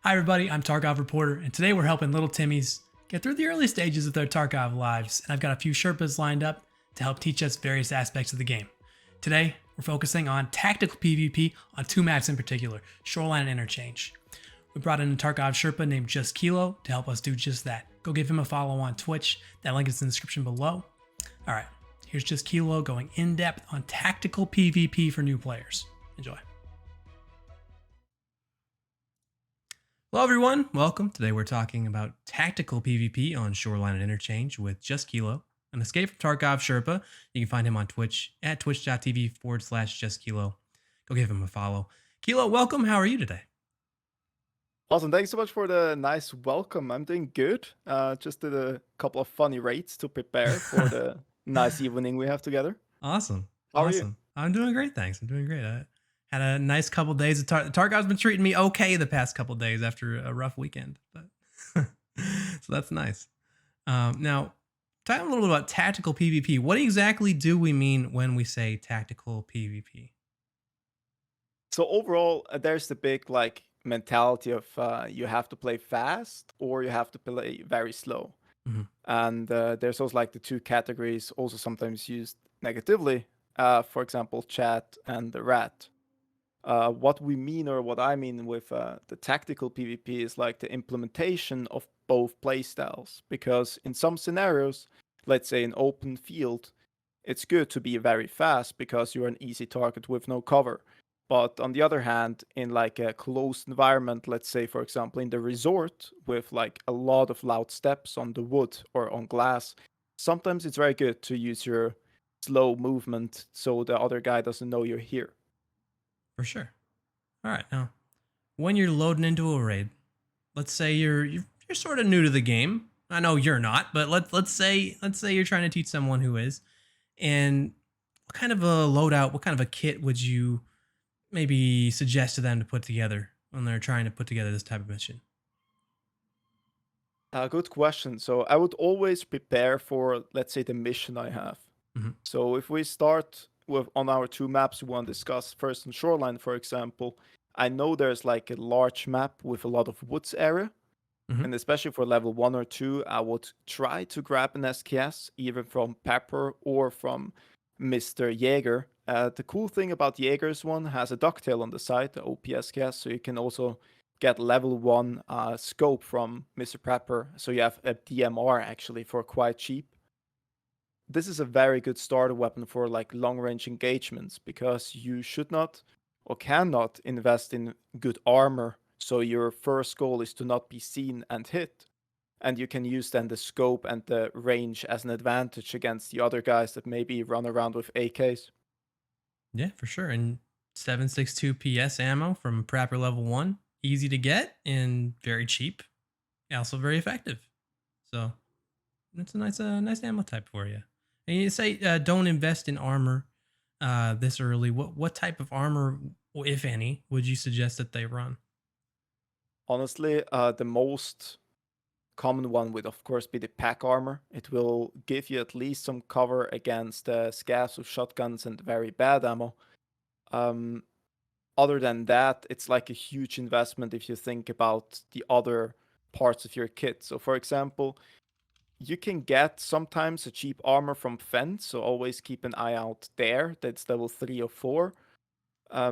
Hi everybody, I'm Tarkov Reporter, and today we're helping little Timmies get through the early stages of their Tarkov lives, and I've got a few Sherpas lined up to help teach us various aspects of the game. Today, we're focusing on tactical PvP on two maps in particular, Shoreline and Interchange. We brought in a Tarkov Sherpa named JustKilo to help us do just that. Go give him a follow on Twitch, that link is in the description below. Alright, here's JustKilo going in depth on tactical PvP for new players. Enjoy. Hello everyone, welcome. Today we're talking about tactical PvP on Shoreline and Interchange with JustKilo, an escape from Tarkov Sherpa. You can find him on Twitch at twitch.tv/JustKilo. Go give him a follow. Kilo, welcome. How are you today? Awesome. Thanks so much for the nice welcome. I'm doing good. Just did a couple of funny raids to prepare for the nice evening we have together. Awesome. How are you? Awesome. I'm doing great, thanks. I'm doing great. I had a nice couple days of Tarkov's been treating me okay the past couple days after a rough weekend, but so that's nice. Now, talk a little bit about tactical PvP. What exactly do we mean when we say tactical PvP? So overall, there's the big mentality of you have to play fast or you have to play very slow. Mhm. And there's also the two categories, also sometimes used negatively. For example, chat and the rat. What we mean, or what I mean with the tactical PvP, is like the implementation of both playstyles. Because in some scenarios, let's say an open field, it's good to be very fast because you're an easy target with no cover. But on the other hand, in like a closed environment, let's say for example in the resort with like a lot of loud steps on the wood or on glass, sometimes it's very good to use your slow movement so the other guy doesn't know you're here. For sure. All right. Now, when you're loading into a raid, let's say you're sort of new to the game. I know you're not, but let's say you're trying to teach someone who is. And what kind of a loadout, what kind of a kit would you maybe suggest to them to put together when they're trying to put together this type of mission? Good question. So I would always prepare for, let's say, the mission I have. Hmm. So if we start with on our two maps we want to discuss, first on Shoreline, for example, I know there's like a large map with a lot of woods area. Hmm. And especially for level 1 or 2, I would try to grab an SKS, either from Pepper or from Mr. Jaeger. The cool thing about Jaeger's one has a ducktail on the side, the OP SKS, so you can also get level 1 scope from Mr. Pepper. So you have a DMR actually for quite cheap. This is a very good starter weapon for like long range engagements because you should not or cannot invest in good armor. So your first goal is to not be seen and hit. And you can use then the scope and the range as an advantage against the other guys that maybe run around with AKs. Yeah, for sure. And 7.62 PS ammo from Prapper level 1, easy to get and very cheap, also very effective. So that's a nice ammo type for you. And you say don't invest in armor this early. What type of armor, if any, would you suggest that they run? Honestly, the most common one would of course be the pack armor. It will give you at least some cover against scavs with shotguns and very bad ammo. Um, Other than that, it's like a huge investment if you think about the other parts of your kit. So for example, you can get sometimes a cheap armor from Fence, so always keep an eye out there. That's level 3 or 4.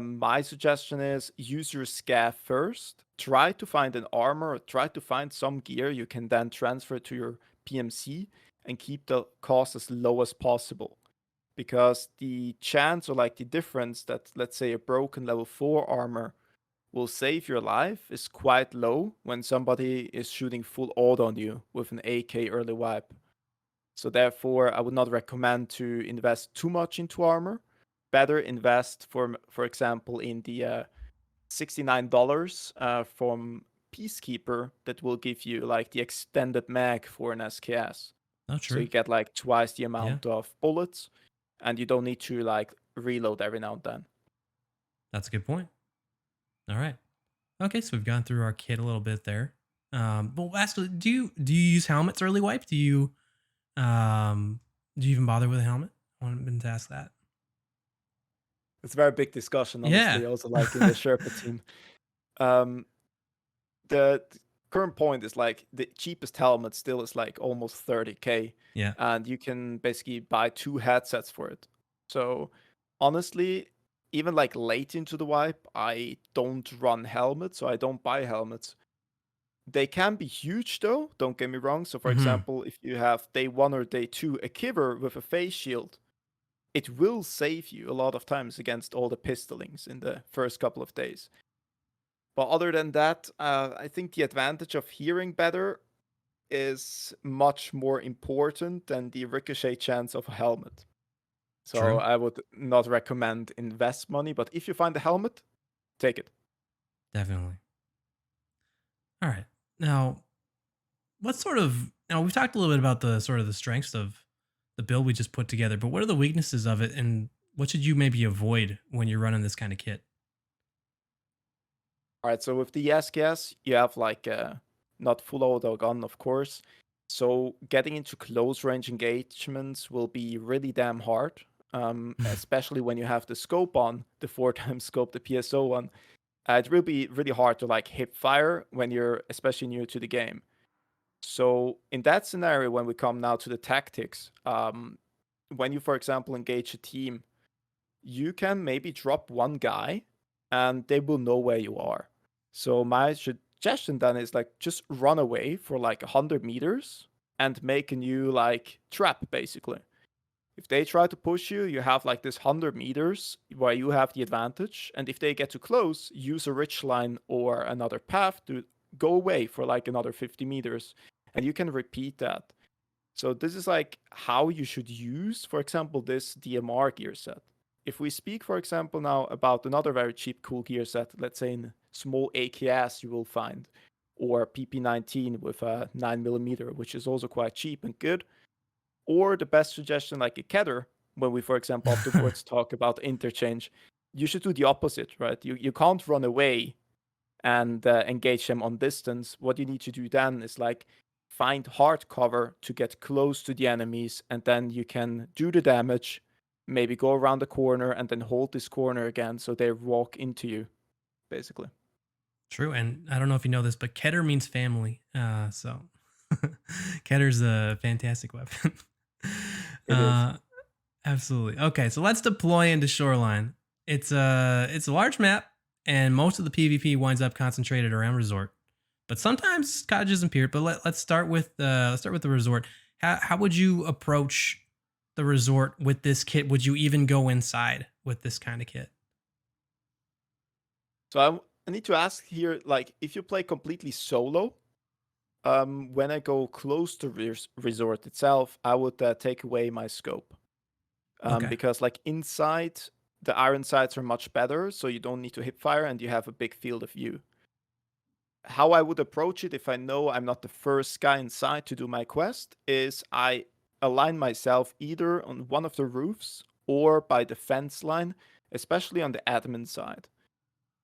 My suggestion is use your scav first. Try to find an armor, or try to find some gear you can then transfer to your PMC and keep the cost as low as possible. Because the chance or like the difference that, let's say, a broken level 4 armor will save your life is quite low when somebody is shooting full auto on you with an AK early wipe. So therefore, I would not recommend to invest too much into armor. Better invest, for example, in the $69 from Peacekeeper that will give you like the extended mag for an SKS. Oh, So true. you get like twice the Yeah, amount of bullets, and you don't need to like reload every now and then. that's a good point. All right. Okay, so we've gone through our kit a little bit there. But lastly, do you use helmets early wipe? Um do you even bother with a helmet? I wanted to ask that. It's a very big discussion, Yeah. honestly, also like in the Sherpa team. Um, the current point is like the cheapest helmet still is like almost 30K, Yeah. and you can basically buy 2 headsets for it. So honestly, even like late into the wipe, I don't run helmets, so I don't buy helmets. They can be huge though, don't get me wrong. So for Hmm. example, if you have day 1 or day 2 a Kiver with a face shield, it will save you a lot of times against all the pistolings in the first couple of days. But other than that, I think the advantage of hearing better is much more important than the ricochet chance of a helmet. So True. I would not recommend invest money, but if you find a helmet, take it. Definitely. All right. Now, what sort of now we've talked a little bit about the sort of the strengths of the build we just put together, but what are the weaknesses of it, and what should you maybe avoid when you're running this kind of kit? All right, so with the SKS, you have like not full auto gun, of course. So getting into close range engagements will be really damn hard, especially when you have the scope on, the 4x scope, the PSO one. It will be really hard to like hip fire when you're especially new to the game. So in that scenario, when we come now to the tactics, when you, for example, engage a team, you can maybe drop one guy and they will know where you are. So my suggestion then is like just run away for like 100 meters and make a new like trap basically. If they try to push you, you have like this 100 meters where you have the advantage. And if they get too close, use a ridge line or another path to go away for like another 50 meters. And you can repeat that. So this is like how you should use, for example, this DMR gear set. If we speak, for example, now about another very cheap cool gear set, let's say in small AKS you will find, or PP19 with a 9mm, which is also quite cheap and good, or the best suggestion like a Kether, when we, for example, afterwards talk about interchange, you should do the opposite, right? You can't run away and engage them on distance. What you need to do then is like find hard cover to get close to the enemies, and then you can do the damage, maybe go around the corner and then hold this corner again so they walk into you, basically. True, and I don't know if you know this, but Keter means family. So Ketter's a fantastic weapon. It is. uh, Absolutely. Okay, so let's deploy into Shoreline. It's a large map, and most of the PvP winds up concentrated around resort. But sometimes cottages and pier. But let's start with the resort. How would you approach the resort with this kit? Would you even go inside with this kind of kit? So I need to ask here, like, if you play completely solo, when I go close to resort itself, I would take away my scope. Okay. Because like inside, the iron sights are much better, so you don't need to hip fire and you have a big field of view. How I would approach it if I know I'm not the first guy inside to do my quest is I align myself either on one of the roofs or by the fence line, especially on the admin side.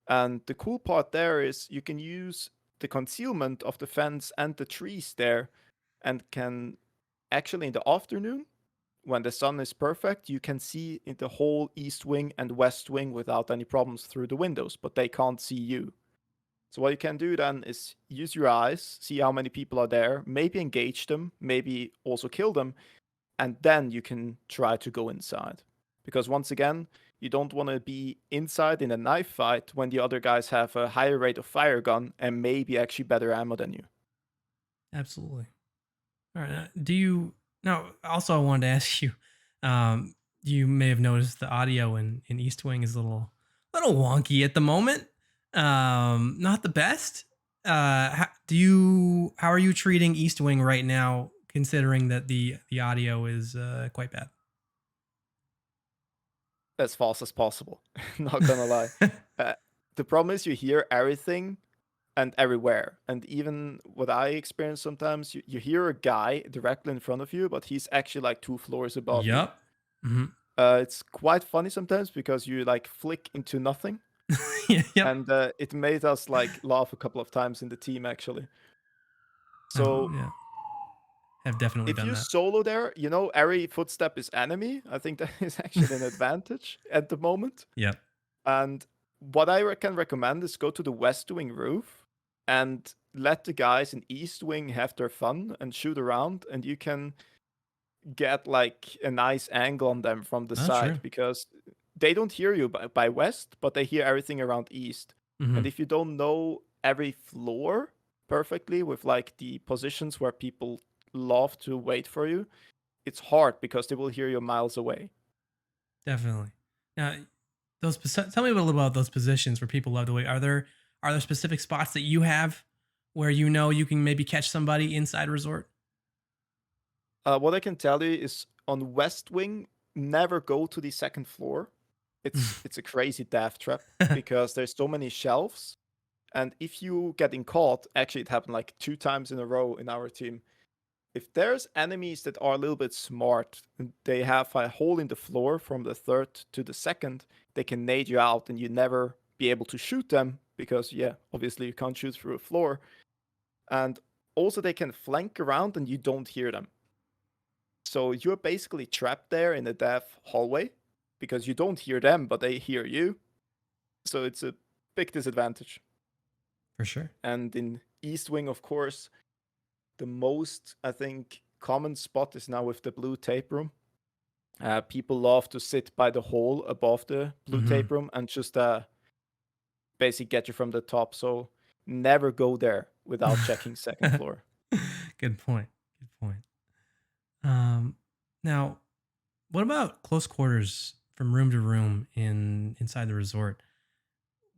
And the cool part there is you can use the concealment of the fence and the trees there, and can actually in the afternoon, when the sun is perfect, you can see in the whole east wing and west wing without any problems through the windows, but they can't see you. So what you can do then is use your eyes, see how many people are there, maybe engage them, maybe also kill them, and then you can try to go inside. Because once again, you don't want to be inside in a knife fight when the other guys have a higher rate of fire gun and maybe actually better ammo than you. Absolutely. All right. Do you now? Also, I wanted to ask you. Um, you may have noticed the audio in East Wing is a little wonky at the moment. Not the best. How are you treating East Wing right now, considering that the audio is quite bad? As fast as possible. Not gonna lie. Uh, the problem is you hear everything and everywhere. And even what I experience sometimes, you hear a guy directly in front of you, but he's actually like 2 floors above you. Yup. Hmm. It's quite funny sometimes because you like flick into nothing. Yep. And it made us like laugh a couple of times in the team actually. So Yeah. Have definitely if done you that. solo there, you know, every footstep is enemy. I think that is actually an advantage at the moment. Yep. And what I can recommend is go to the west wing roof and let the guys in East Wing have their fun and shoot around, and you can get like a nice angle on them from the That's side true. because they don't hear you by West, but they hear everything around East. Hmm. And if you don't know every floor perfectly with like the positions where people love to wait for you, it's hard because they will hear you miles away. Definitely. Now, tell me a little about those positions where people love to wait. Are there specific spots that you have where you know you can maybe catch somebody inside resort? What I can tell you is on West Wing, never go to the second floor. It's a crazy death trap because there's so many shelves. And if you getting caught, actually it happened like 2 times in a row in our team. If there's enemies that are a little bit smart, and they have a hole in the floor from the third to the second, they can nade you out and you never be able to shoot them because yeah, obviously you can't shoot through a floor. And also they can flank around and you don't hear them. So you're basically trapped there in a death hallway because you don't hear them, but they hear you. So it's a big disadvantage. For sure. And in East Wing, of course, the most, I think, common spot is now with the blue tape room. People love to sit by the hole above the blue Hmm. tape room and just basically get you from the top. So never go there without checking second floor. Good point. Good point. Um, Now, what about close quarters from room to room inside the resort?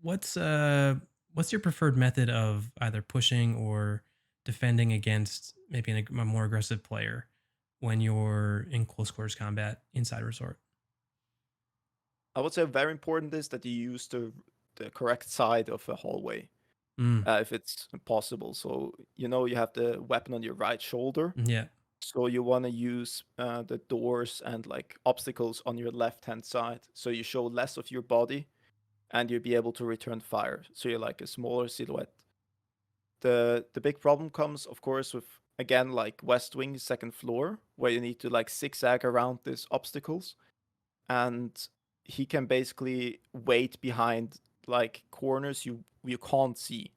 What's uh what's your preferred method of either pushing or defending against maybe a more aggressive player when you're in close quarters combat inside resort? I would say very important is that you use the correct side of a hallway. Mm, If it's possible. So, you have the weapon on your right shoulder. yeah. So you want to use the doors and like obstacles on your left-hand side. So you show less of your body and you'll be able to return fire. So you're like a smaller silhouette. The big problem comes, of course, with again like West Wing second floor, where you need to like zigzag around these obstacles. And he can basically wait behind like corners you can't see.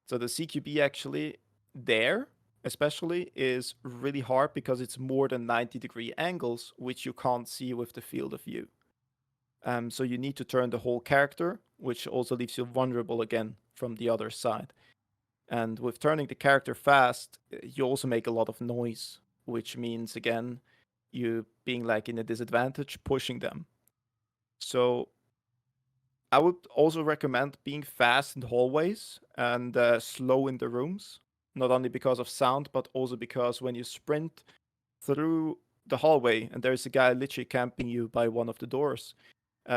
So the CQB actually there, especially, is really hard because it's more than 90-degree angles, which you can't see with the field of view. So you need to turn the whole character, which also leaves you vulnerable again from the other side. And with turning the character fast, you also make a lot of noise, which means again, you being like in a disadvantage, pushing them. So I would also recommend being fast in the hallways and slow in the rooms, not only because of sound, but also because when you sprint through the hallway and there's a guy literally camping you by one of the doors,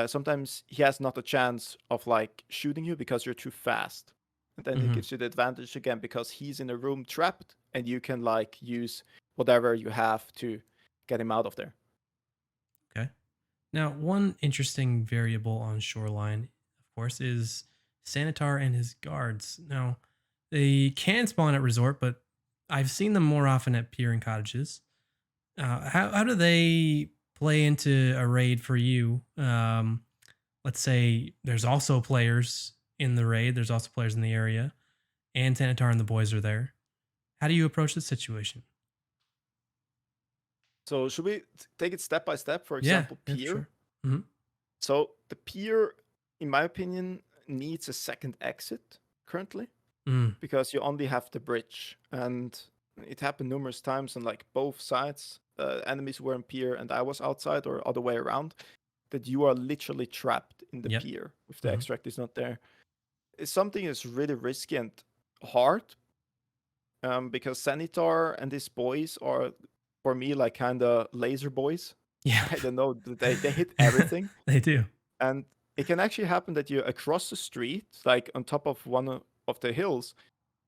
sometimes he has not a chance of like shooting you because you're too fast. And then it Hmm. gives you the advantage again because he's in a room trapped and you can like use whatever you have to get him out of there. Okay. Now, one interesting variable on Shoreline, of course, is Sanitar and his guards. Now, they can spawn at resort, but I've seen them more often at pier and cottages. How do they play into a raid for you? Let's say there's also players in the raid, there's also players in the area, and Sanitar and the boys are there. How do you approach the situation? So should we take it step by step? For Yeah, example, yeah, for pier. sure. Hmm. So the pier, in my opinion, needs a second exit currently Mm, because you only have the bridge, and it happened numerous times on like both sides. Enemies were in pier and I was outside, or other way around. That you are literally trapped in the yep. pier if the Hmm. extract is not there. It's something that's really risky and hard because Sanitar and his boys are, for me, like kind of laser boys. Yeah. I don't know, they hit everything. They do. And it can actually happen that you're across the street, like on top of one of the hills,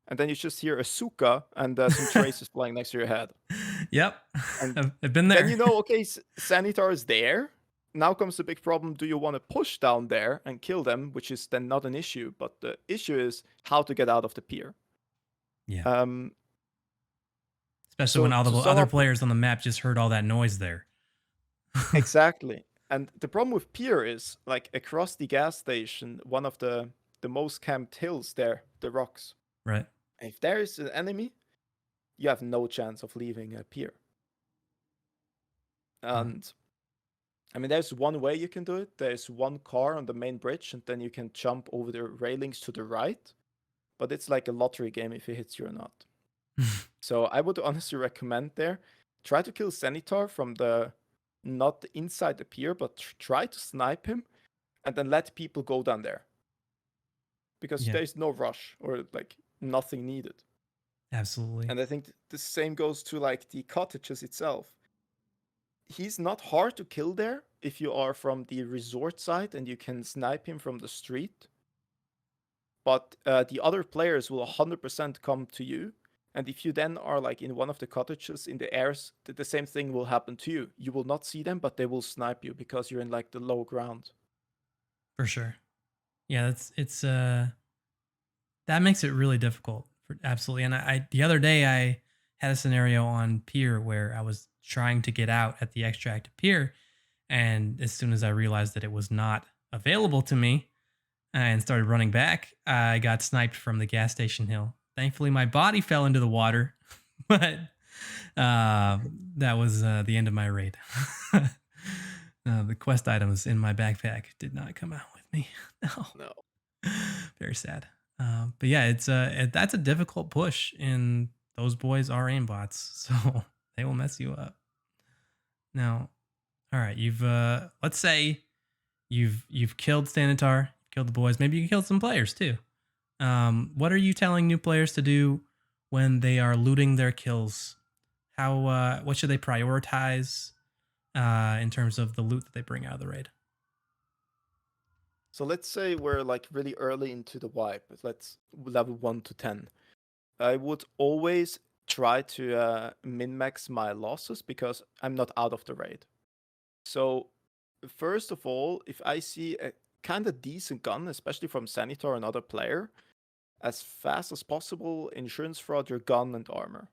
and then you just hear a suka and some traces flying next to your head. Yep. And I've been then there. okay, Sanitar is there. Now comes the big problem. Do you want to push down there and kill them, which is then not an issue, but the issue is how to get out of the pier. Yeah. Um, Especially when so all the to sum other up, players on the map just heard all that noise there. exactly. And the problem with pier is like across the gas station, one of the most camped hills there, the rocks. Right. And if there is an enemy, you have no chance of leaving a pier. And I mean, there's one way you can do it. There's one car on the main bridge, and then you can jump over the railings to the right. But it's like a lottery game if it hits you or not. So I would honestly recommend there, try to kill Sanitar from the, not inside the pier, but try to snipe him and then let people go down there. Because Yeah, there's no rush or like nothing needed. absolutely. And I think the same goes to like the cottages itself. He's not hard to kill there if you are from the resort side and you can snipe him from the street. But the other players will 100% come to you. And if you then are like in one of the cottages in the airs, the same thing will happen to you. You will not see them, but they will snipe you because you're in like the low ground. For sure. Yeah, that makes it really difficult. Absolutely. And I the other day I had a scenario on pier where I was trying to get out at the extract pier, and as soon as I realized that it was not available to me and started running back, I got sniped from the gas station hill. Thankfully, my body fell into the water, but that was the end of my raid. The quest items in my backpack did not come out with me. No. No. Very sad. But yeah, that's a difficult push, and those boys are aimbots, so they will mess you up. Now, all right, you've let's say you've killed Sanitar, killed the boys. Maybe you killed some players too. What are you telling new players to do when they are looting their kills? How what should they prioritize in terms of the loot that they bring out of the raid? So let's say we're like really early into the wipe. Let's level 1 to 10. I would always try to min-max my losses because I'm not out of the raid. So first of all, if I see a kind of decent gun, especially from Sanitar or another player, as fast as possible, insurance fraud your gun and armor.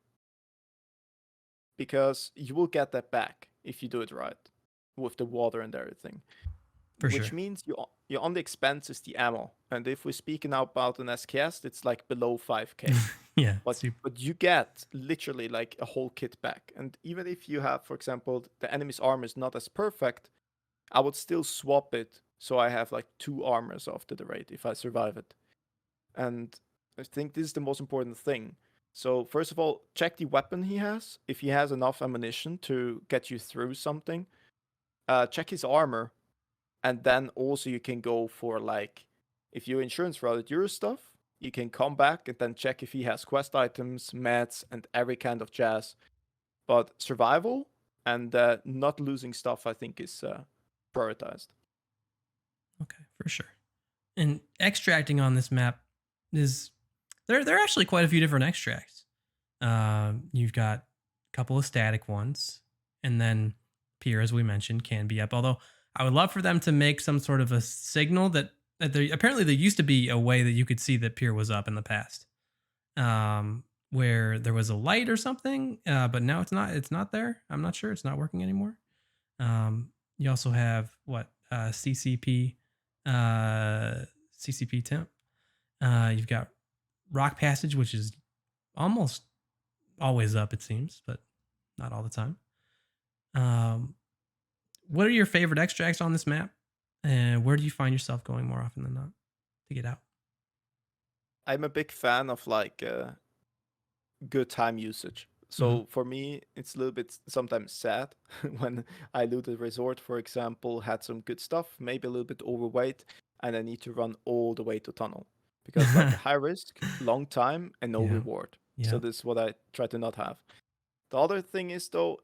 Because you will get that back if you do it right with the water and everything. For Which sure. means your only expense is the ammo. And if we're speaking now about an SKS, it's like below 5k. Yeah. But you get literally like a whole kit back. And even if you have, for example, the enemy's armor is not as perfect, I would still swap it so I have like 2 armors after the raid if I survive it. And I think this is the most important thing. So first of all, check the weapon he has. If he has enough ammunition to get you through something, check his armor. And then also you can go for like, if you insurance routed your stuff, you can come back and then check if he has quest items, meds, and every kind of jazz. But survival and not losing stuff, I think, is prioritized. Okay, for sure. And extracting on this map is there are actually quite a few different extracts. You've got a couple of static ones, and then pier, as we mentioned, can be up. Although I would love for them to make some sort of a signal that there apparently there used to be a way that you could see that pier was up in the past, where there was a light or something, but now it's not. It's not there. I'm not sure. It's not working anymore. You also have what CCP temp. You've got rock passage, which is almost always up, it seems, but not all the time. What are your favorite extracts on this map, and where do you find yourself going more often than not to get out? I'm a big fan of like good time usage. So for me, it's a little bit sometimes sad when I loot a resort, for example, had some good stuff, maybe a little bit overweight, and I need to run all the way to tunnel because like high risk, long time, and no Yeah. reward. Yeah. So this is what I try to not have. The other thing is though,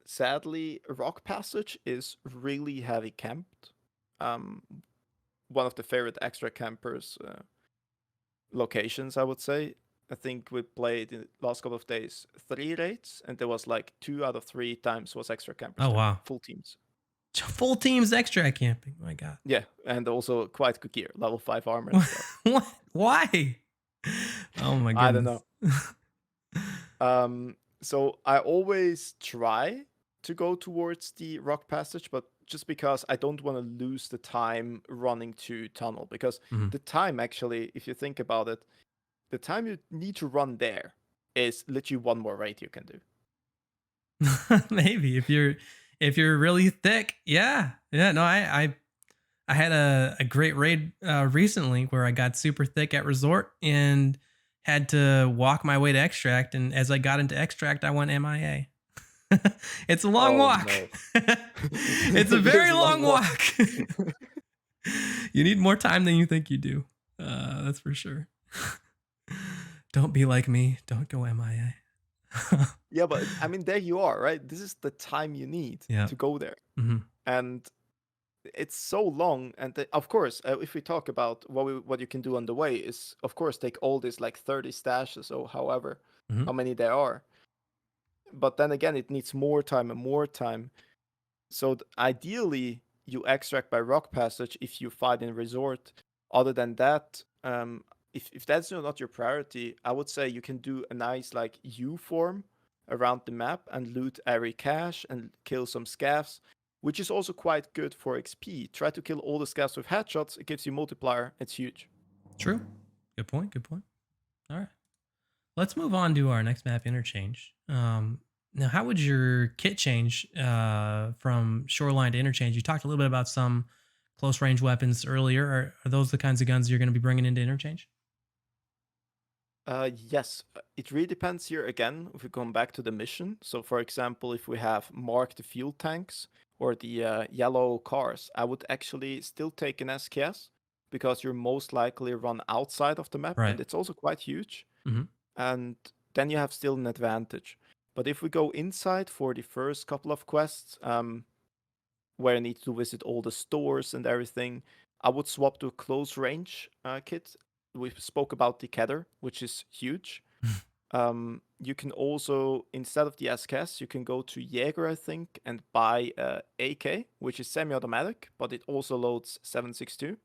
sadly, Rock Passage is really heavy camped. One of the favorite extra campers locations, I would say. I think we played in the last couple of days 3 raids, and there was like 2 out of 3 times was extra campers. Oh there, wow. full teams. Full teams extra camping. My God. Yeah, and also quite good gear, level 5 armor and stuff. What? Why? Oh my goodness. I don't know. So I always try to go towards the rock passage, but just because I don't want to lose the time running to tunnel, because the time actually, if you think about it, the time you need to run there is literally one more raid you can do. Maybe if you're really thick, yeah. No, I had a great raid recently where I got super thick at resort and had to walk my way to extract, and as I got into extract, I went MIA. It's a long Oh walk. no. It's a It is very a long long walk. walk. You need more time than you think you do. That's for sure. Don't be like me. Don't go MIA. Yeah, but I mean, there you are, right? This is the time you need Yeah. to go there. Hmm. And it's so long. And of course, if we talk about what you can do on the way is, of course, take all these like 30 stashes or however, Hmm. how many there are. But then again, it needs more time and more time. So ideally, you extract by rock passage if you fight in resort. Other than that, if that's not your priority, I would say you can do a nice like U form around the map and loot every cache and kill some scavs, which is also quite good for XP. Try to kill all the scavs with headshots. It gives you multiplier. It's huge. True. Good point. Good point. All right. Let's move on to our next map, Interchange. Now, how would your kit change from Shoreline to Interchange? You talked a little bit about some close range weapons earlier. Are those the kinds of guns you're going to be bringing into Interchange? Yes, it really depends here again if we come back to the mission. So, for example, if we have mark the fuel tanks or the yellow cars, I would actually still take an SKS because you're most likely run outside of the map Right. and it's also quite huge. Mm-hmm. And then you have still an advantage. But if we go inside for the first couple of quests, where I need to visit all the stores and everything, I would swap to a close range kit. We spoke about the Kedder, which is huge. You can also, instead of the SKS, you can go to Jaeger, I think, and buy AK, which is semi-automatic, but it also loads 7.62.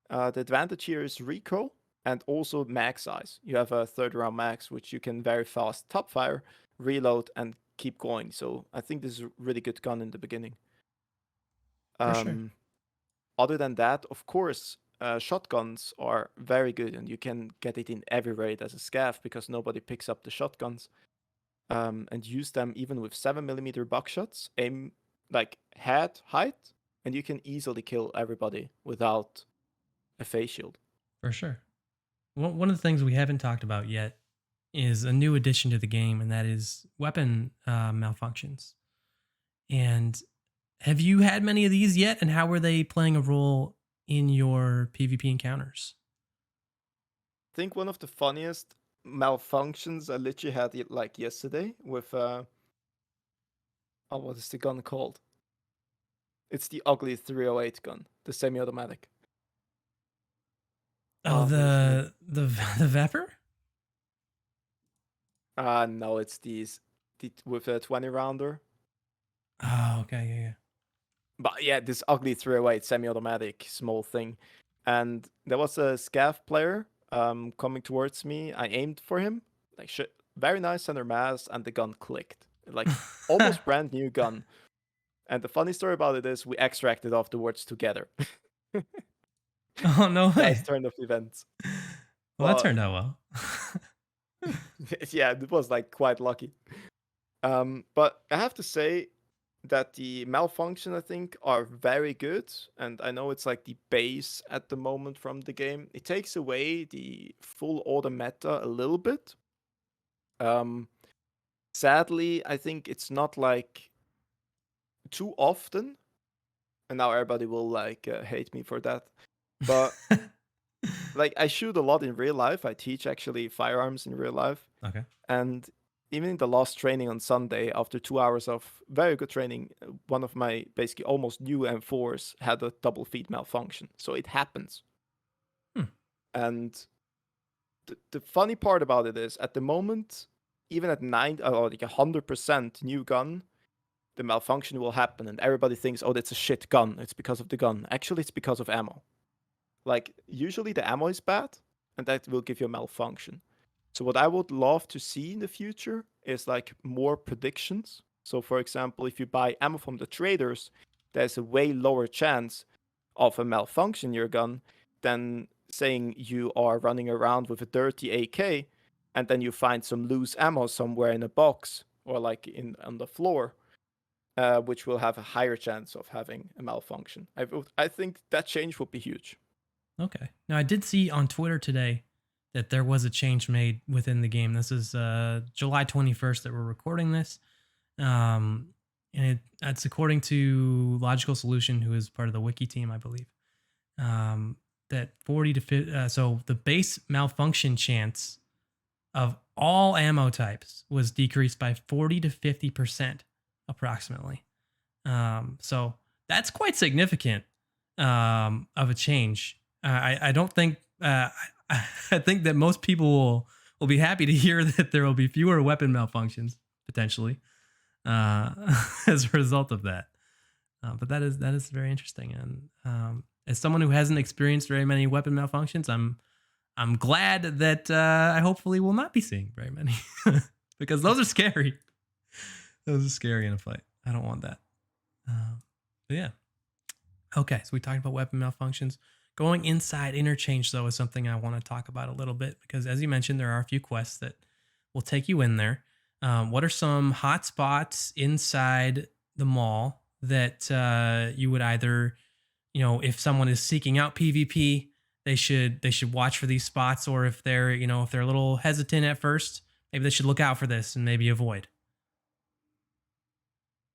The advantage here is recoil and also mag size. You have a third round max, which you can very fast top fire, reload, and keep going. So I think this is a really good gun in the beginning. For sure. Other than that, of course, shotguns are very good, and you can get it in every raid as a scav because nobody picks up the shotguns, and use them even with 7mm buckshots. Aim like head height, and you can easily kill everybody without a face shield. For sure. One of the things we haven't talked about yet is a new addition to the game, and that is weapon malfunctions. And have you had many of these yet? And how were they playing a role in your PvP encounters? I think one of the funniest malfunctions I literally had it like yesterday with oh, what is the gun called? It's the ugly 308 gun, the semi-automatic. Oh, What is the name? the Vapor? No, it's with a 20 rounder. Oh, okay, yeah. But yeah, this ugly 308 semi-automatic small thing. And there was a scav player coming towards me. I aimed for him. Like very nice center mass, and the gun clicked. Like almost brand new gun. And the funny story about it is we extracted afterwards together. Oh, no Nice way. turn of events. Well, that But turned out well. yeah, it was like quite lucky. But I have to say that the malfunction, I think, are very good. And I know it's like the base at the moment from the game. It takes away the full auto meta a little bit. Sadly, I think it's not like too often. And now everybody will like hate me for that. But like I shoot a lot in real life. I teach actually firearms in real life. Okay. And even in the last training on Sunday, after 2 hours of very good training, one of my basically almost new M4s had a double feed malfunction. So it happens. Hmm. And the funny part about it is, at the moment, even at 100% new gun, the malfunction will happen, and everybody thinks, "Oh, that's a shit gun. It's because of the gun." Actually, it's because of ammo. Like usually the ammo is bad, and that will give you a malfunction. So what I would love to see in the future is like more predictions. So for example, if you buy ammo from the traders, there's a way lower chance of a malfunction in your gun than saying you are running around with a dirty AK, and then you find some loose ammo somewhere in a box or like on the floor, which will have a higher chance of having a malfunction. I think that change would be huge. Okay. Now I did see on Twitter today that there was a change made within the game. This is July 21st that we're recording this. And it's according to Logical Solution, who is part of the wiki team, I believe. That 40 to 50, so the base malfunction chance of all ammo types was decreased by 40 to 50% approximately. So that's quite significant of a change. I don't think I think that most people will be happy to hear that there will be fewer weapon malfunctions potentially as a result of that. But that is very interesting, and as someone who hasn't experienced very many weapon malfunctions, I'm glad that I hopefully will not be seeing very many because those are scary. Those are scary in a fight. I don't want that. But yeah. Okay, so we talked about weapon malfunctions. Going inside Interchange, though, is something I want to talk about a little bit because, as you mentioned, there are a few quests that will take you in there. What are some hot spots inside the mall that you would either, if someone is seeking out PvP, they should watch for these spots, or if they're if they're a little hesitant at first, maybe they should look out for this and maybe avoid.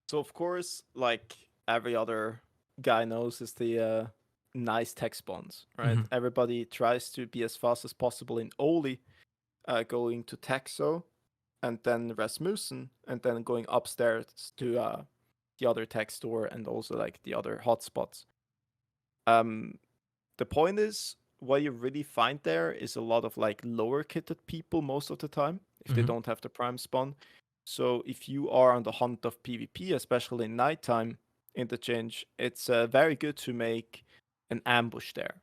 So of course, like every other guy knows, is the nice tech spawns, right? Mhm. Everybody tries to be as fast as possible in Oli, going to Taxo, and then Rasmussen, and then going upstairs to the other tech store and also like the other hotspots. The point is, what you really find there is a lot of like lower kitted people most of the time if they Mhm. don't have the prime spawn. So if you are on the hunt of PvP, especially in nighttime interchange, it's very good to make an ambush there.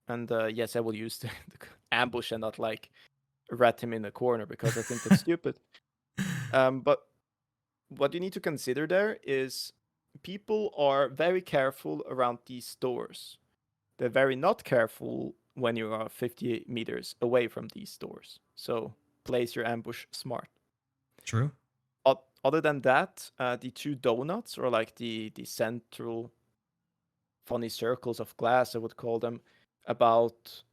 And yes, I will use the ambush and not like rat him in a corner because I think that's stupid. But what you need to consider there is people are very careful around these stores. They're very not careful when you are 50 meters away from these stores. So place your ambush smart. True. Other than that, the two donuts, or like the central funny circles of glass, I would call them, about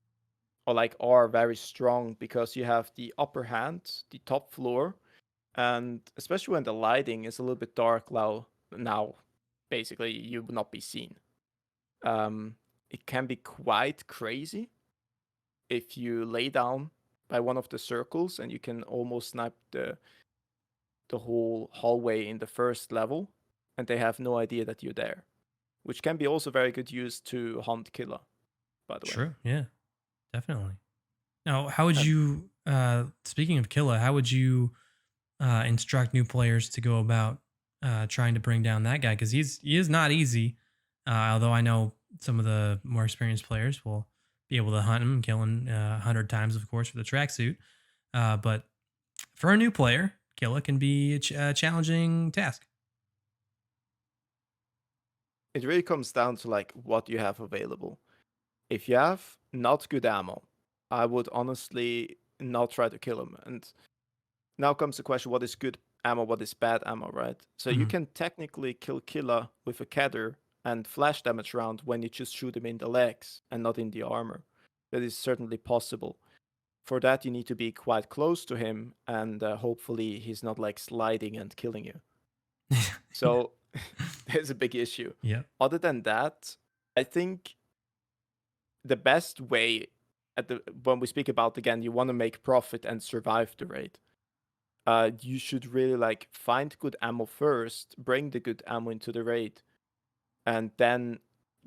or like are very strong because you have the upper hand, the top floor, and especially when the lighting is a little bit dark now, basically you will not be seen. It can be quite crazy if you lay down by one of the circles and you can almost snipe the whole hallway in the first level, and they have no idea that you're there, which can be also very good use to hunt Killa, by the way. True. Yeah. Definitely. Now, how would And you? Speaking of Killa, how would you instruct new players to go about trying to bring down that guy? Because he is not easy. Although I know some of the more experienced players will be able to hunt him and kill him 100 times, of course, with a tracksuit. But for a new player, Killa can be a challenging task. it really comes down to like what you have available. If you have not good ammo, I would honestly not try to kill him. And now comes the question: what is good ammo? What is bad ammo? Right? So you Mhm. can technically kill Killa with a Kedr and flash damage round when you just shoot him in the legs and not in the armor. That is certainly possible. For that, you need to be quite close to him, and hopefully he's not like sliding and killing you. Yeah. So there's a big issue. Yeah. Other than that, I think the best way when we speak about, again, you want to make profit and survive the raid. You should really like find good ammo first, bring the good ammo into the raid, and then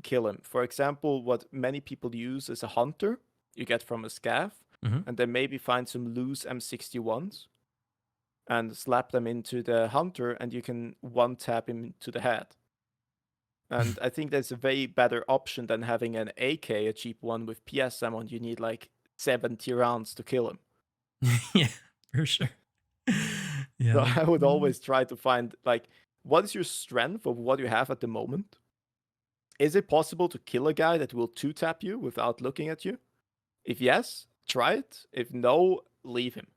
kill him. For example, what many people use is a hunter you get from a scav, Hmm. and then maybe find some loose M61s and slap them into the hunter, and you can one tap him to the head. And I think that's a way better option than having an AK, a cheap one with PS ammo, and you need like 70 rounds to kill him. Yeah, for sure. So Yeah. I would always try to find like, what is your strength of what you have at the moment? Is it possible to kill a guy that will two tap you without looking at you? If yes, try it. If no, leave him.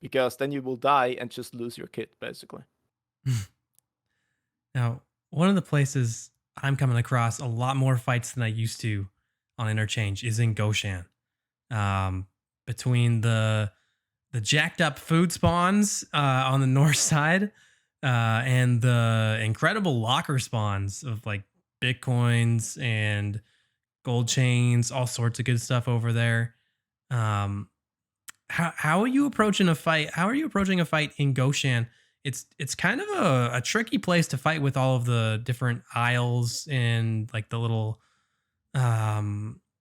Because then you will die and just lose your kit, basically. Now, one of the places I'm coming across a lot more fights than I used to on Interchange is in Goshan. Between the jacked up food spawns on the north side and the incredible locker spawns of like bitcoins and gold chains, all sorts of good stuff over there. Um, how are you approaching a fight? How are you approaching a fight in Goshan? It's kind of a tricky place to fight with all of the different aisles and like the little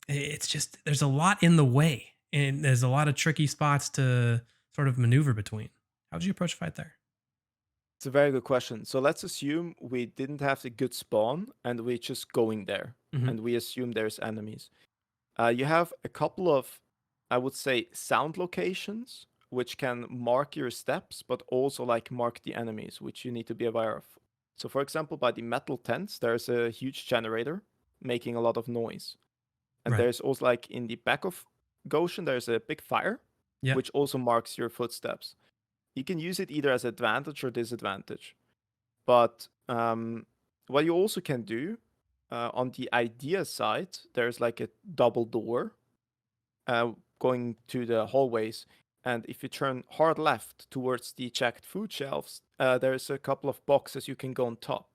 it's just there's a lot in the way and there's a lot of tricky spots to sort of maneuver between. How would you approach a fight there? It's a very good question. So let's assume we didn't have the good spawn and we're just going there Hmm. and we assume there's enemies. You have a couple of, I would say, sound locations which can mark your steps, but also like mark the enemies, which you need to be aware of. So, for example, by the metal tents, there's a huge generator making a lot of noise. And Right. there's also like in the back of Goshen, there's a big fire, Yep. which also marks your footsteps. You can use it either as advantage or disadvantage. But what you also can do on the idea side, there's like a double door going to the hallways. And if you turn hard left towards the checked food shelves, there's a couple of boxes you can go on top.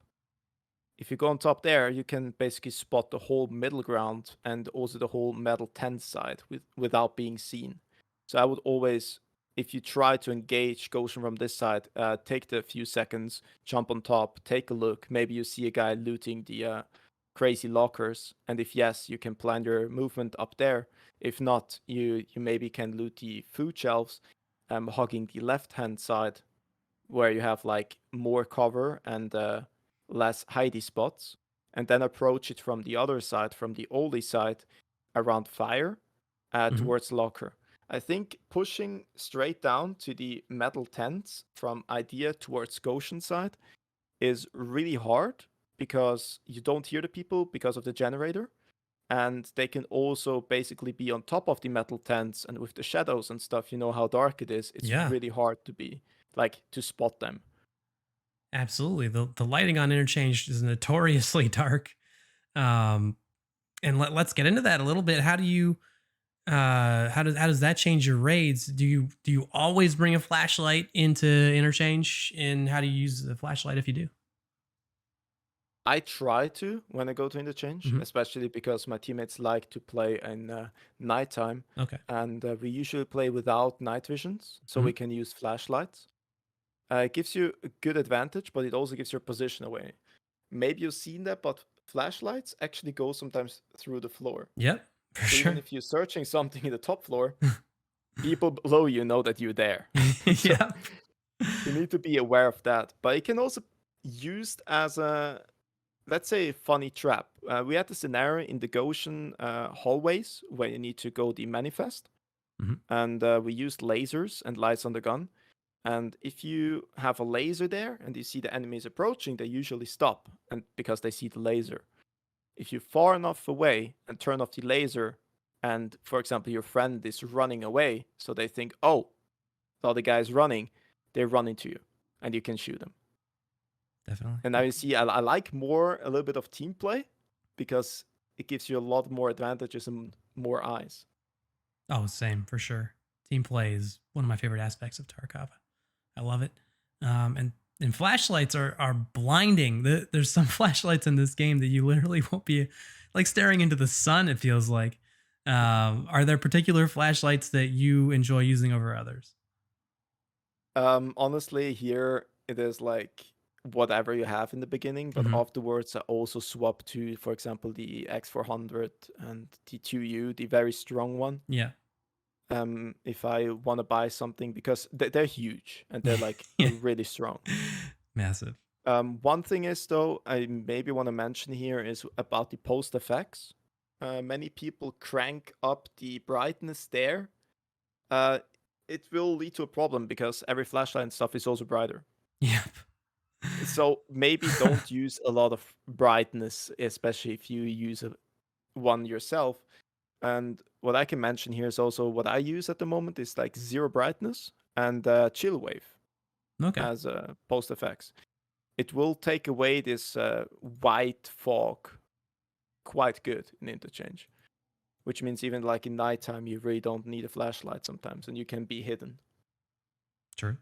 If you go on top there, you can basically spot the whole middle ground and also the whole metal tent side without being seen. So I would always, if you try to engage Goshen from this side, take the few seconds, jump on top, take a look. Maybe you see a guy looting the crazy lockers, and if yes, you can plan your movement up there. If not, you maybe can loot the food shelves, hugging the left hand side where you have like more cover and less hidey spots, and then approach it from the other side, from the oldie side, around fire, Hmm. towards locker. I think pushing straight down to the metal tents from idea towards Goshen side is really hard because you don't hear the people because of the generator. And they can also basically be on top of the metal tents, and with the shadows and stuff, you know how dark it is. It's Yeah. really hard to be like to spot them. Absolutely. The lighting on Interchange is notoriously dark. Um, and let's get into that a little bit. How do you how does that change your raids? Do you always bring a flashlight into Interchange, and how do you use the flashlight if you do? I try to when I go to interchange, Hmm. especially because my teammates like to play in nighttime, Okay. and we usually play without night visions, so Hmm. we can use flashlights. It gives you a good advantage, but it also gives your position away. Maybe you've seen that, but flashlights actually go sometimes through the floor. Yep, for So even sure. if you're searching something in the top floor, people below you know that you're there. So Yep. you need to be aware of that. But it can also used as a, let's say, a funny trap. We had a scenario in the Goshen hallways where you need to go the manifest, Mhm. and we used lasers and lights on the gun. And if you have a laser there and you see the enemies approaching, they usually stop, and because they see the laser. If you're far enough away and turn off the laser, and for example your friend is running away, so they think, oh, the other guy's running, they run into you, and you can shoot them. Definitely. And now you see, I like more a little bit of team play because it gives you a lot more advantages and more eyes. Oh, same for sure. Team play is one of my favorite aspects of Tarkov. I love it. And flashlights are blinding. There's some flashlights in this game that you literally won't be like staring into the sun. It feels like. Are there particular flashlights that you enjoy using over others? Honestly, here it is like whatever you have in the beginning, but Hmm. afterwards I also swap to, for example, the X400 and the 2U, the very strong one. Yeah. If I want to buy something because they're huge and they're like Yeah. really strong. Massive. One thing is though, I maybe want to mention here is about the post effects. Many people crank up the brightness there. Uh, it will lead to a problem because every flashlight and stuff is also brighter. Yep. So maybe don't use a lot of brightness, especially if you use one yourself. And what I can mention here is also what I use at the moment is like zero brightness and chill wave Okay. as post effects. It will take away this white fog quite good in Interchange, which means even like in nighttime, you really don't need a flashlight sometimes, and you can be hidden. True.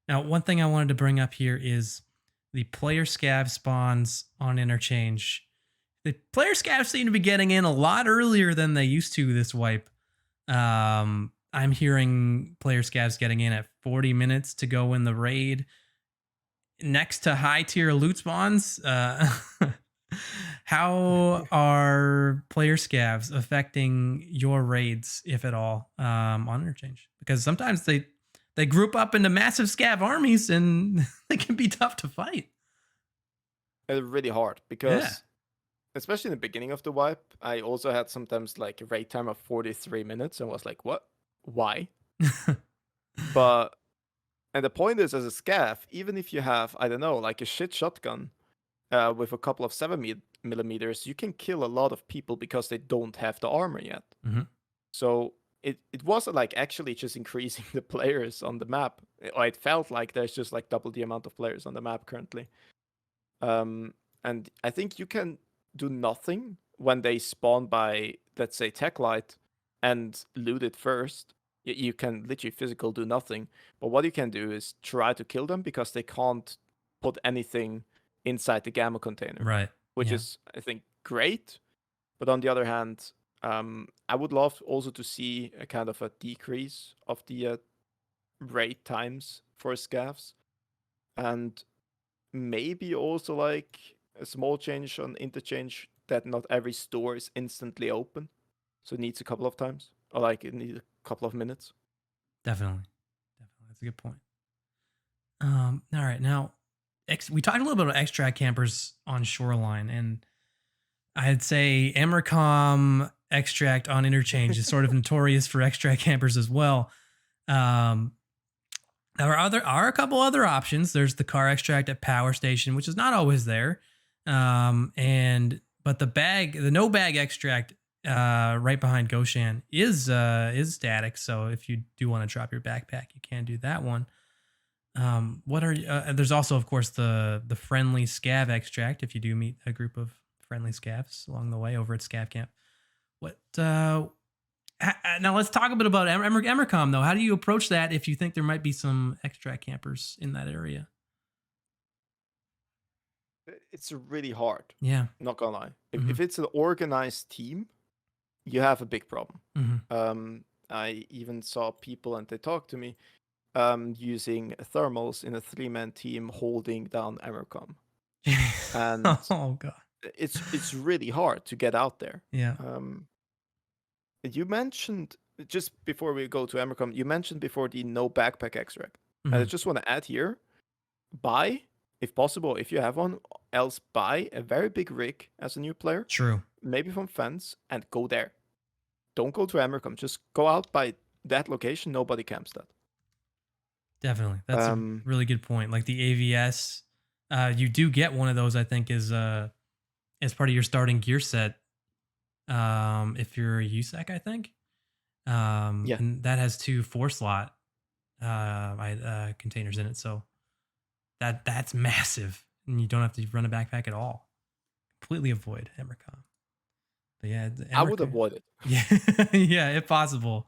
Now, one thing I wanted to bring up here is the player scav spawns on Interchange. The player scavs seem to be getting in a lot earlier than they used to this wipe. I'm hearing player scavs getting in at 40 minutes to go in the raid next to high tier loot spawns. How are player scavs affecting your raids, if at all, on Interchange? Because sometimes they group up into massive scav armies and they can be tough to fight. It's really hard because, Yeah. especially in the beginning of the wipe, I also had sometimes like a raid time of 43 minutes and was like, what? Why? But, and the point is, as a scav, even if you have, I don't know, like a shit shotgun with a couple of 7mm, you can kill a lot of people because they don't have the armor yet. Mhm. So it wasn't like actually just increasing the players on the map. It felt like there's just like double the amount of players on the map currently. And I think you can do nothing when they spawn by, let's say, tech light and loot it first. You can literally physical do nothing. But what you can do is try to kill them because they can't put anything inside the gamma container, Right. which Yeah. is, I think, great. But on the other hand, I would love also to see a kind of a decrease of the raid times for scavs, and maybe also like a small change on Interchange that not every store is instantly open, so it needs a couple of times, or like it needs a couple of minutes. Definitely. That's a good point. All right. Now, we talked a little bit about extract campers on Shoreline, and I'd say Emercom extract on Interchange is sort of notorious for extract campers as well. There are a couple other options. There's the car extract at Power Station, which is not always there. But the no bag extract right behind Goshan is static. So if you do want to drop your backpack, you can do that one. There's also, of course, the friendly scav extract if you do meet a group of friendly scavs along the way over at Scav Camp. Now let's talk a bit about Emercom though. How do you approach that if you think there might be some extract campers in that area? It's really hard. Yeah. Not gonna lie. If it's an organized team, you have a big problem. I even saw people, and they talked to me, using thermals in a 3-man team holding down Emercom. And oh god, it's really hard to get out there. yeah. You mentioned, just before we go to Emercom, you mentioned before the no backpack extract. And I just want to add here, buy, if possible, if you have one, else buy a very big rig as a new player. True. Maybe from Fence, and go there. Don't go to Emercom. Just go out by that location. Nobody camps that. Definitely. That's a really good point. Like the AVS, you do get one of those, I think, as part of your starting gear set. If you're a USEC, I think. Yeah. And that has 2 4-slot containers in it. So that's massive. And you don't have to run a backpack at all. Completely avoid Emercom. But yeah, I would avoid it. Yeah, yeah, if possible.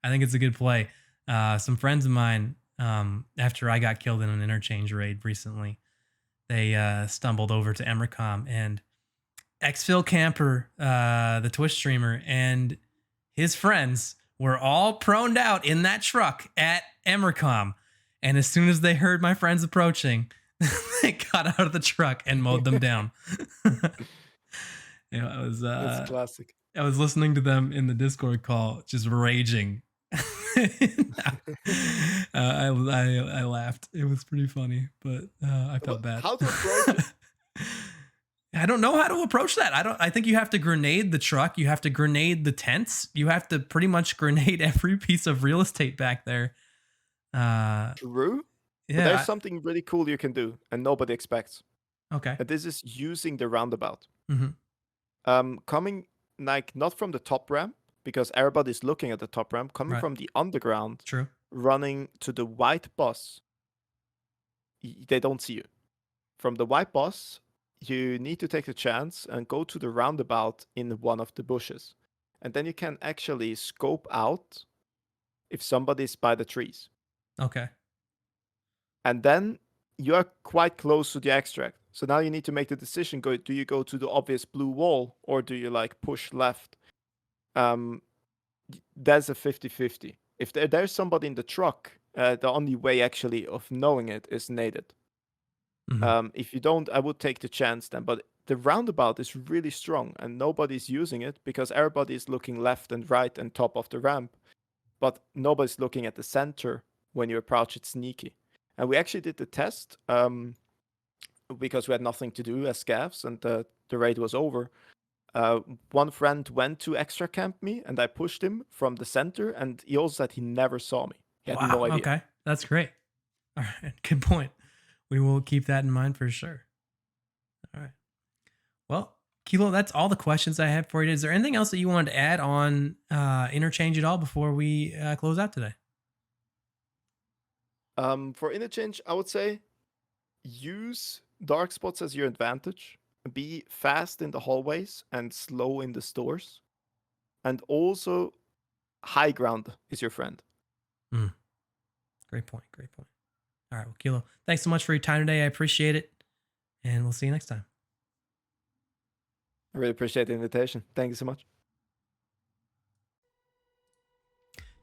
I think it's a good play. Some friends of mine, after I got killed in an Interchange raid recently, they stumbled over to Emercom, and Xfil Camper, the Twitch streamer, and his friends were all proned out in that truck at Emercom. And as soon as they heard my friends approaching, they got out of the truck and mowed them down. It's classic. I was listening to them in the Discord call, just raging. I laughed. It was pretty funny, but I felt bad. How to approach it? I don't know how to approach that. I think you have to grenade the truck. You have to grenade the tents. You have to pretty much grenade every piece of real estate back there. True. Yeah. But there's something really cool you can do, and nobody expects. Okay. And this is using the roundabout. Mm-hmm. Coming like not from the top ramp, because everybody's looking at the top ramp, coming Right. from the underground, True. running to the white bus, they don't see you. From the white bus, you need to take the chance and go to the roundabout in one of the bushes. And then you can actually scope out if somebody's by the trees. Okay. And then you are quite close to the extract. So now you need to make the decision, do you go to the obvious blue wall or do you like push left? That's a 50-50. If there's somebody in the truck, the only way actually of knowing it is naded. If you don't, I would take the chance then. But the roundabout is really strong and nobody's using it because everybody is looking left and right and top of the ramp. But nobody's looking at the center when you approach it sneaky. And we actually did the test because we had nothing to do as scavs and the raid was over. One friend went to extra camp me and I pushed him from the center and he also said he never saw me. He had no idea. Okay. That's great. All right. Good point. We will keep that in mind for sure. All right. Well, Kilo, that's all the questions I have for you. Is there anything else that you wanted to add on Interchange at all before we close out today? For Interchange, I would say use dark spots as your advantage. Be fast in the hallways and slow in the stores. And also, high ground is your friend. Great point. Great point. All right. Well, Kilo, thanks so much for your time today. I appreciate it. And we'll see you next time. I really appreciate the invitation. Thank you so much.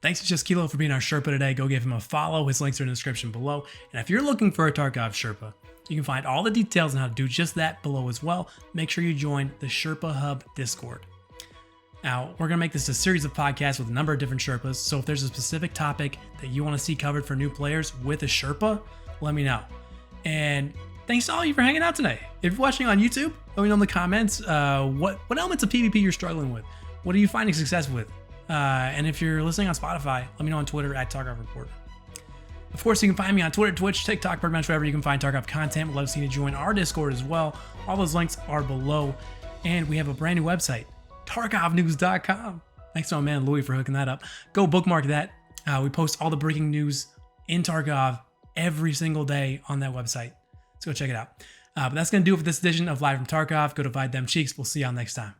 Thanks to JustKilo for being our Sherpa today. Go give him a follow. His links are in the description below. And if you're looking for a Tarkov Sherpa, you can find all the details on how to do just that below as well. Make sure you join the Sherpa Hub Discord. Now, we're going to make this a series of podcasts with a number of different Sherpas. So if there's a specific topic that you want to see covered for new players with a Sherpa, let me know. And thanks to all of you for hanging out today. If you're watching on YouTube, let me know in the comments what elements of PvP you're struggling with. What are you finding success with? And if you're listening on Spotify, let me know on Twitter at Tarkov Reporter. Of course, you can find me on Twitter, Twitch, TikTok, pretty much wherever you can find Tarkov content. We'd love to see you join our Discord as well. All those links are below. And we have a brand new website, tarkovnews.com. Thanks to my man Louis for hooking that up. Go bookmark that. We post all the breaking news in Tarkov every single day on that website. So go check it out. But that's going to do it for this edition of Live from Tarkov. Go divide them cheeks. We'll see y'all next time.